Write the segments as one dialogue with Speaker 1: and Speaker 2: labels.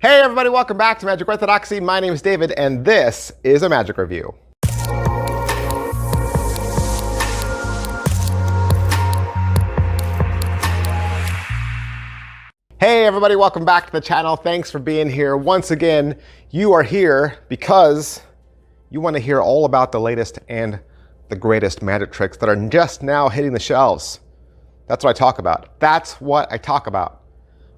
Speaker 1: Hey everybody, welcome back to Magic Orthodoxy. My name is David and this is a Magic Review. Hey everybody, welcome back to the channel. Thanks for being here. Once again, you are here because you want to hear all about the latest and the greatest magic tricks that are just now hitting the shelves. That's what I talk about. That's what I talk about.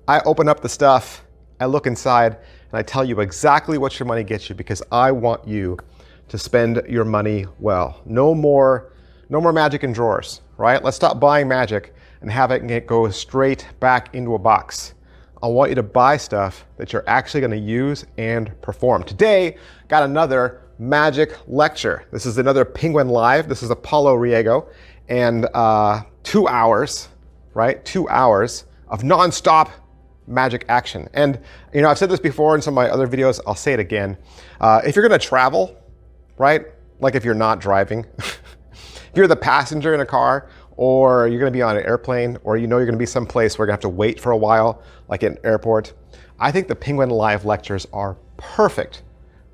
Speaker 1: I open up the stuff, I look inside, and I tell you exactly what your money gets you because I want you to spend your money well. No more magic in drawers, right? Let's stop buying magic and have it go straight back into a box. I want you to buy stuff that you're actually going to use and perform. Today, got another magic lecture. This is another Penguin Live. This is Apollo Riego, and 2 hours, right? 2 hours of nonstop magic action. And you know, I've said this before in some of my other videos, I'll say it again. If you're gonna travel, right? Like if you're not driving, if you're the passenger in a car, or you're gonna be on an airplane, or you know you're gonna be someplace where you're gonna have to wait for a while, like at an airport, I think the Penguin Live lectures are perfect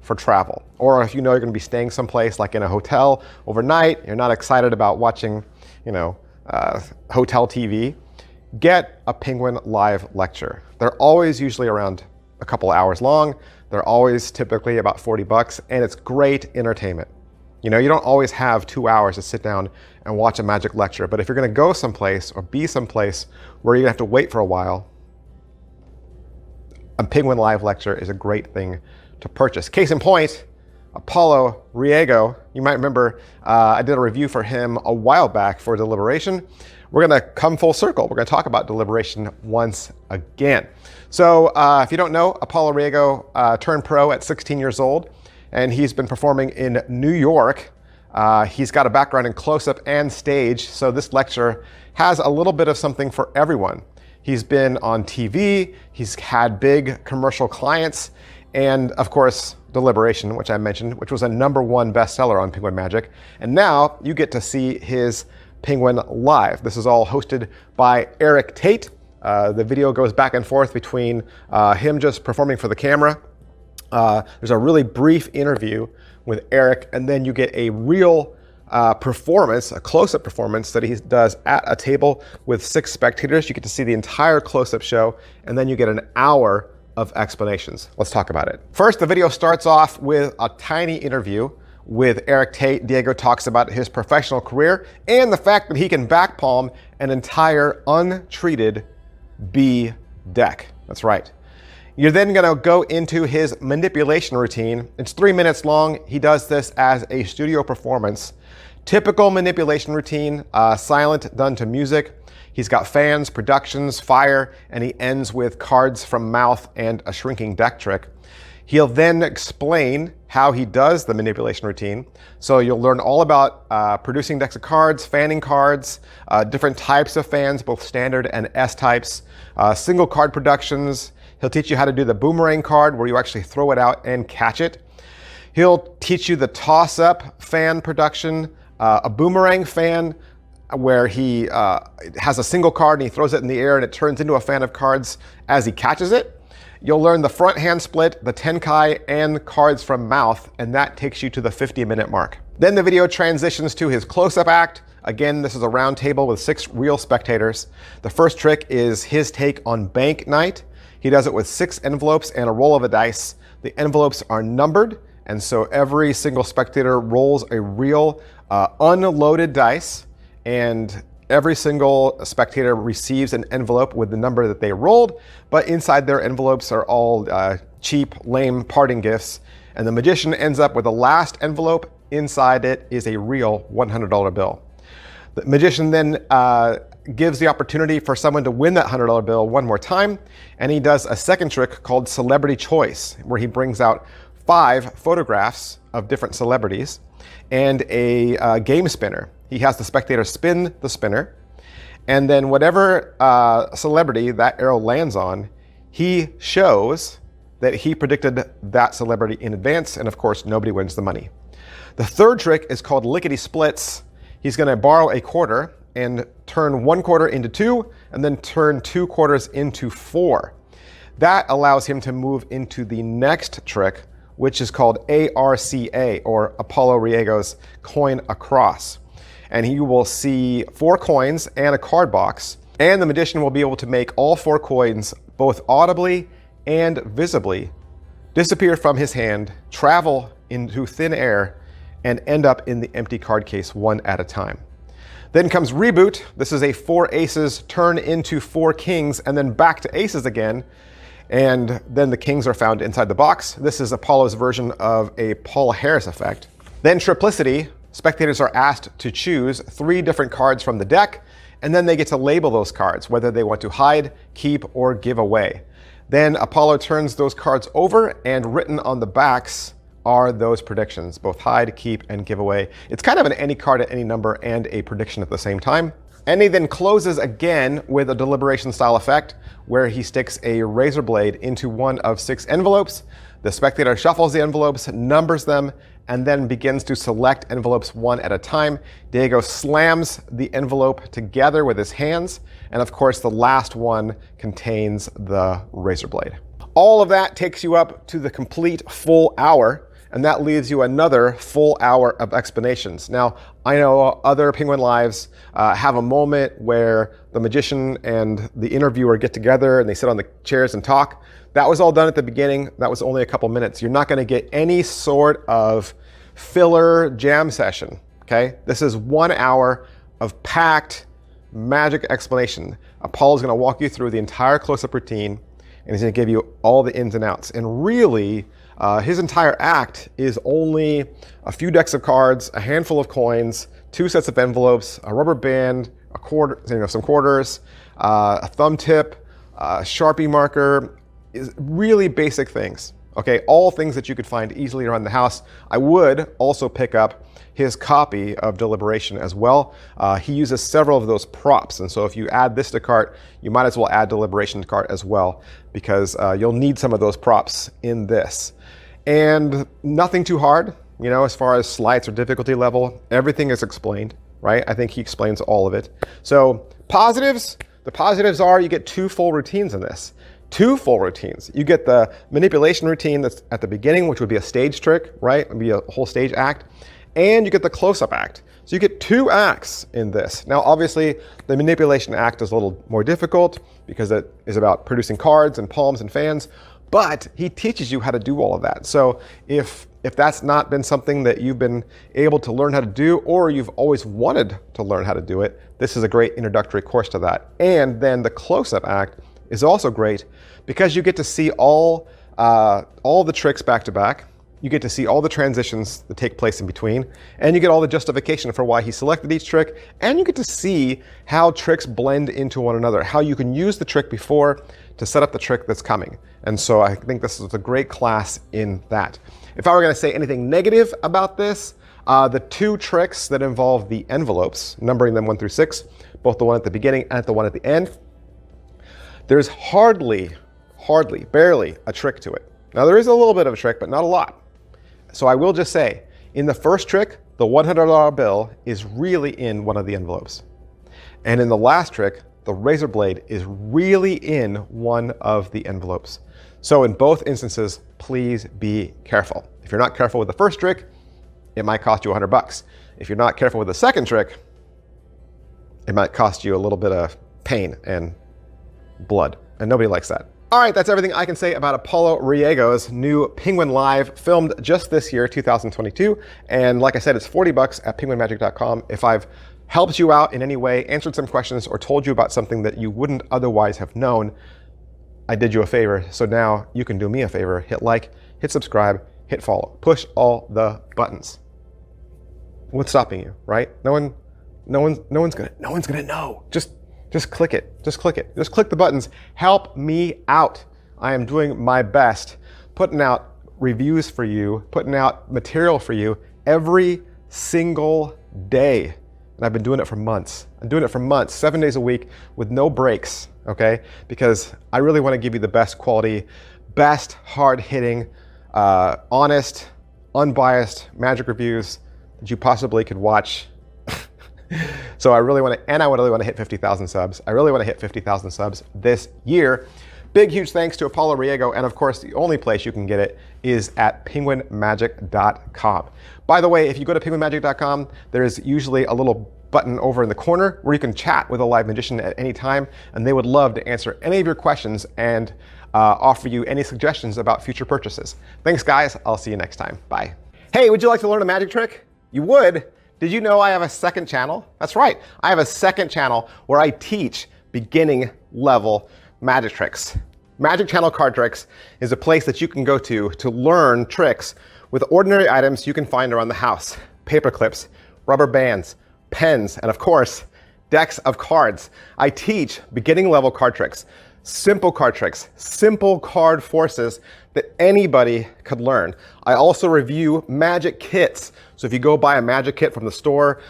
Speaker 1: for travel. Or if you know you're gonna be staying someplace like in a hotel overnight, you're not excited about watching, you know, hotel TV, get a Penguin Live lecture. They're always usually around a couple hours long. They're always typically about 40 bucks, and it's great entertainment. You know, you don't always have 2 hours to sit down and watch a magic lecture, but if you're gonna go someplace or be someplace where you're gonna have to wait for a while, a Penguin Live lecture is a great thing to purchase. Case in point, Apollo Riego, you might remember I did a review for him a while back for Deliberation. We're gonna come full circle. We're gonna talk about Deliberation once again. So if you don't know, Apollo Riego turned pro at 16 years old, and he's been performing in New York. He's got a background in close-up and stage, so this lecture has a little bit of something for everyone. He's been on TV, he's had big commercial clients, and of course, Deliberation, which I mentioned, which was a #1 bestseller on Penguin Magic. And now you get to see his Penguin Live. This is all hosted by Eric Tate. The video goes back and forth between him just performing for the camera. There's a really brief interview with Eric, and then you get a real performance, a close-up performance that he does at a table with 6 spectators. You get to see the entire close-up show, and then you get an hour of explanations. Let's talk about it. First, the video starts off with a tiny interview with Eric Tate. Diego talks about his professional career and the fact that he can back palm an entire untreated B deck. That's right. You're then gonna go into his manipulation routine. It's 3 minutes long. He does this as a studio performance. Typical manipulation routine, silent, done to music. He's got fans, productions, fire, and he ends with cards from mouth and a shrinking deck trick. He'll then explain how he does the manipulation routine. So you'll learn all about producing decks of cards, fanning cards, different types of fans, both standard and S types, single card productions. He'll teach you how to do the boomerang card where you actually throw it out and catch it. He'll teach you the toss-up fan production, a boomerang fan where he has a single card and he throws it in the air and it turns into a fan of cards as he catches it. You'll learn the front hand split, the tenkai, and cards from mouth, and that takes you to the 50-minute mark. Then the video transitions to his close-up act. Again, this is a round table with 6 real spectators. The first trick is his take on Bank Night. He does it with 6 envelopes and a roll of a dice. The envelopes are numbered, and so every single spectator rolls a real unloaded dice, and every single spectator receives an envelope with the number that they rolled, but inside their envelopes are all cheap, lame parting gifts. And the magician ends up with the last envelope. Inside it is a real $100 bill. The magician then gives the opportunity for someone to win that $100 bill one more time, and he does a second trick called Celebrity Choice, where he brings out 5 photographs of different celebrities and a game spinner. He has the spectator spin the spinner, and then whatever celebrity that arrow lands on, he shows that he predicted that celebrity in advance, and of course, nobody wins the money. The third trick is called Lickety Splits. He's gonna borrow a quarter and turn 1 quarter into 2, and then turn 2 quarters into 4. That allows him to move into the next trick, which is called ARCA, or Apollo Riego's Coin Across. And you will see 4 coins and a card box, and the magician will be able to make all 4 coins both audibly and visibly disappear from his hand, travel into thin air, and end up in the empty card case one at a time. Then comes Reboot. This is a 4 aces turn into 4 kings and then back to aces again. And then the kings are found inside the box. This is Apollo's version of a Paul Harris effect. Then Triplicity. Spectators are asked to choose 3 different cards from the deck, and then they get to label those cards, whether they want to hide, keep, or give away. Then Apollo turns those cards over, and written on the backs are those predictions, both hide, keep, and give away. It's kind of an any card at any number and a prediction at the same time. And he then closes again with a deliberation style effect where he sticks a razor blade into one of 6 envelopes. The spectator shuffles the envelopes, numbers them, and then begins to select envelopes one at a time. Diego slams the envelope together with his hands, and of course the last one contains the razor blade. All of that takes you up to the complete full hour, and that leaves you another full hour of explanations. Now, I know other Penguin Lives have a moment where the magician and the interviewer get together and they sit on the chairs and talk. That was all done at the beginning. That was only a couple minutes. You're not going to get any sort of filler jam session, okay? This is 1 hour of packed magic explanation. Apollo's going to walk you through the entire close-up routine, and he's going to give you all the ins and outs. And really, his entire act is only a few decks of cards, a handful of coins, 2 sets of envelopes, a rubber band, a quarter, some quarters, a thumb tip, a Sharpie marker, is really basic things. Okay, all things that you could find easily around the house. I would also pick up his copy of Deliberation as well. He uses several of those props, and so if you add this to cart, you might as well add Deliberation to cart as well, because you'll need some of those props in this. And nothing too hard, you know, as far as slides or difficulty level. Everything is explained, right? I think he explains all of it. So positives, the positives are you get 2 full routines in this. 2 full routines. You get the manipulation routine that's at the beginning, which would be a stage trick, right? It would be a whole stage act. And you get the close-up act. So you get 2 acts in this. Now, obviously, the manipulation act is a little more difficult because it is about producing cards and palms and fans, but he teaches you how to do all of that. So if that's not been something that you've been able to learn how to do, or you've always wanted to learn how to do it, this is a great introductory course to that. And then the close-up act is also great because you get to see all the tricks back to back. You get to see all the transitions that take place in between, and you get all the justification for why he selected each trick, and you get to see how tricks blend into one another, how you can use the trick before to set up the trick that's coming. And so I think this is a great class in that. If I were going to say anything negative about this, the 2 tricks that involve the envelopes, numbering them 1 through 6, both the one at the beginning and the one at the end, there's hardly, barely a trick to it. Now there is a little bit of a trick, but not a lot. So I will just say, in the first trick, the $100 bill is really in one of the envelopes. And in the last trick, the razor blade is really in one of the envelopes. So in both instances, please be careful. If you're not careful with the first trick, it might cost you $100. If you're not careful with the second trick, it might cost you a little bit of pain and blood, and nobody likes that. All right, that's everything I can say about Apollo Riego's new Penguin Live, filmed just this year, 2022. And like I said, it's $40 at penguinmagic.com. If I've helped you out in any way, answered some questions, or told you about something that you wouldn't otherwise have known, I did you a favor. So now you can do me a favor. Hit like, hit subscribe, hit follow. Push all the buttons. What's stopping you, right? No one's gonna know. Just click it. Just click it. Just click the buttons. Help me out. I am doing my best, putting out reviews for you, putting out material for you every single day. And I've been doing it for months. I'm doing it for months, 7 days a week with no breaks, okay? Because I really want to give you the best quality, best hard-hitting, honest, unbiased magic reviews that you possibly could watch. So I really want to, and I really want to hit 50,000 subs. I really want to hit 50,000 subs this year. Big, huge thanks to Apollo Riego. And of course, the only place you can get it is at penguinmagic.com. By the way, if you go to penguinmagic.com, there's usually a little button over in the corner where you can chat with a live magician at any time, and they would love to answer any of your questions and offer you any suggestions about future purchases. Thanks, guys. I'll see you next time. Bye. Hey, would you like to learn a magic trick? You would? Did you know I have a second channel? That's right. I have a second channel where I teach beginning level magic tricks. Magic Channel Card Tricks is a place that you can go to learn tricks with ordinary items you can find around the house. Paper clips, rubber bands, pens, and of course, decks of cards. I teach beginning level card tricks, simple card tricks, simple card forces that anybody could learn. I also review magic kits. So if you go buy a magic kit from the store,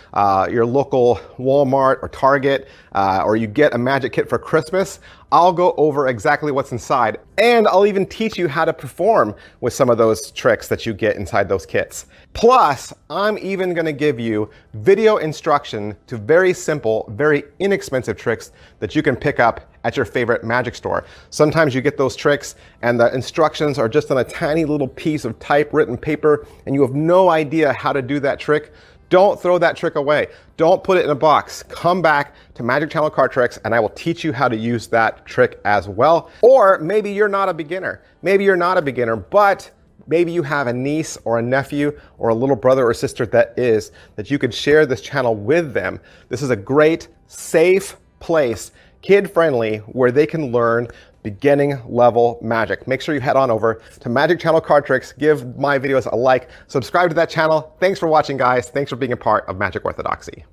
Speaker 1: your local Walmart or Target, or you get a magic kit for Christmas, I'll go over exactly what's inside. And I'll even teach you how to perform with some of those tricks that you get inside those kits. Plus, I'm even gonna give you video instruction to very simple, very inexpensive tricks that you can pick up at your favorite magic store. Sometimes you get those tricks and the instructions are just on a tiny little piece of typewritten paper and you have no idea how to do that trick. Don't throw that trick away. Don't put it in a box. Come back to Magic Channel Card Tricks and I will teach you how to use that trick as well. Or maybe you're not a beginner. Maybe you're not a beginner, but maybe you have a niece or a nephew or a little brother or sister that you could share this channel with them. This is a great, safe place, kid-friendly, where they can learn beginning level magic. Make sure you head on over to Magic Channel Card Tricks, give my videos a like, subscribe to that channel. Thanks for watching, guys. Thanks for being a part of Magic Orthodoxy.